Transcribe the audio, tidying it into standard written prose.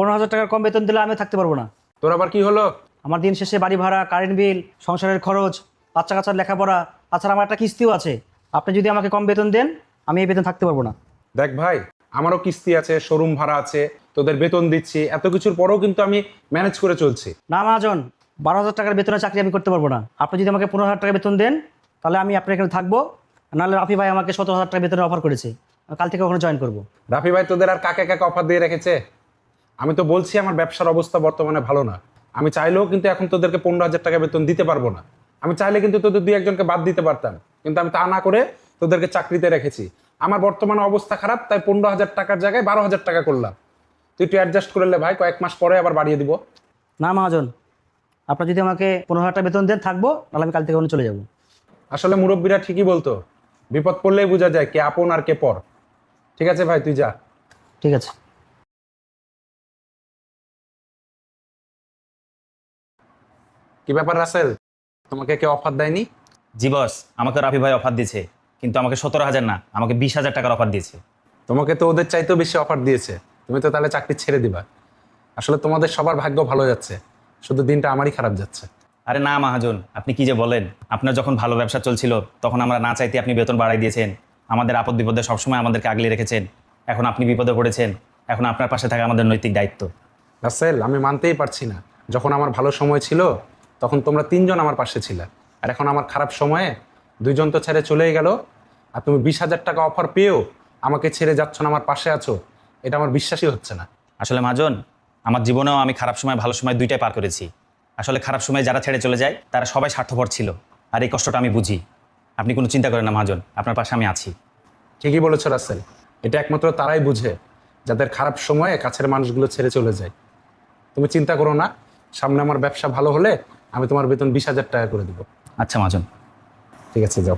15,000 টাকার কম বেতন দিলে আমি থাকতে পারবো না। তোর আবার কি হলো? আমার দিন শেষে বাড়ি ভাড়া, কারেন্ট বিল, সংসারের খরচ, বাচ্চা কাচ্চার লেখাপড়া, তাছাড়া আমার একটা কিস্তিও আছে। আপনি যদি আমাকে কম বেতন দেন, আমি এই বেতন থাকতে পারবো না। দেখ ভাই, আমারও কিস্তি আছে, শোরুম ভাড়া আছে, তোদের বেতন দিচ্ছি, এত কিছুর পরেও কিন্তু আমি ম্যানেজ করে চলছি। না মহাজন, 12,000 টাকার বেতনের চাকরি আমি করতে পারবো না। আপনি যদি আমাকে 15,000 টাকা বেতন দেন, তাহলে আমি আপনার এখানে থাকবো। নাহলে রাফি ভাই আমাকে 17,000 টাকা বেতনের অফার করেছে, কাল থেকে ওখানে জয়েন করবো। রাফি ভাই তোদের আর কাকে কাকে অফার দিয়ে রেখেছে? আমি তো বলছি আমার ব্যবসার অবস্থা বর্তমানে ভালো না। আমি চাইলেও কিন্তু এখন তোদেরকে 15,000 টাকা বেতন দিতে পারবো না। আমি চাইলে কিন্তু তোদের 2-1 জনকে বাদ দিতে পারতাম, কিন্তু আমি তা না করে তোদেরকে চাকরিতে রেখেছি। আমার বর্তমানে অবস্থা খারাপ, তাই 15,000 টাকার জায়গায় 12,000 টাকা করলাম। তুই একটু অ্যাডজাস্ট করলে ভাই, কয়েক মাস পরে আবার বাড়িয়ে দিব। না মহাজন, আপনি যদি আমাকে 15,000 টাকা বেতন দেন থাকবো, নাহলে আমি কাল থেকে ওখানে চলে যাবো। আসলে মুরব্বীরা ঠিকই বলতো, বিপদ পড়লেই বোঝা যায় কে আপন আর কে পর। ঠিক আছে ভাই, তুই যা। ঠিক আছে। কি ব্যাপার রাসেল, তোমাকে কে অফার দেয়নি? জি বস, আমাকে রাফি ভাই অফার দিয়েছে, কিন্তু আমাকে 17,000 না, আমাকে 20,000 টাকার অফার দিয়েছে। তোমাকে তো ওদের চাইতেও বেশি অফার দিয়েছে, তুমি তো তাহলে চাকরি ছেড়ে দিবা। আসলে তোমাদের সবার ভাগ্য ভালো যাচ্ছে, শুধু দিনটা আমারই খারাপ যাচ্ছে। আরে না মহাজন, আপনি কি যে বলেন! আপনার যখন ভালো ব্যবসা চলছিল, তখন আমরা না চাইতে আপনি বেতন বাড়াই দিয়েছেন। আমাদের আপদ বিপদে সবসময় আমাদেরকে আগলে রেখেছেন। এখন আপনি বিপদে পড়েছেন, এখন আপনার পাশে থাকা আমাদের নৈতিক দায়িত্ব। রাসেল, আমি মানতেই পারছি না, যখন আমার ভালো সময় ছিল তখন তোমরা 3 জন আমার পাশে ছিলে, আর এখন আমার খারাপ সময়ে 2 জন তো ছেড়ে চলেই গেল, আর তুমি 20,000 টাকা অফার পেয়েও আমাকে ছেড়ে যাচ্ছ না, আমার পাশে আছো, এটা আমার বিশ্বাসই হচ্ছে না। আসলে মহাজন, আমার জীবনেও আমি খারাপ সময় ভালো সময় দুইটাই পার করেছি। আসলে খারাপ সময় যারা ছেড়ে চলে যায় তারা সবাই স্বার্থপর ছিল, আর এই কষ্টটা আমি বুঝি। আপনি কোনো চিন্তা করেন না মহাজন, আপনার পাশে আমি আছি। ঠিকই বলেছো রাসেল, এটা একমাত্র তারাই বুঝে যাদের খারাপ সময়ে কাছের মানুষগুলো ছেড়ে চলে যায়। তুমি চিন্তা করো না, সামনে আমার ব্যবসা ভালো হলে আমি তোমার বেতন 20,000 টাকা করে দেবো। আচ্ছা মহাজন। ঠিক আছে, যাও।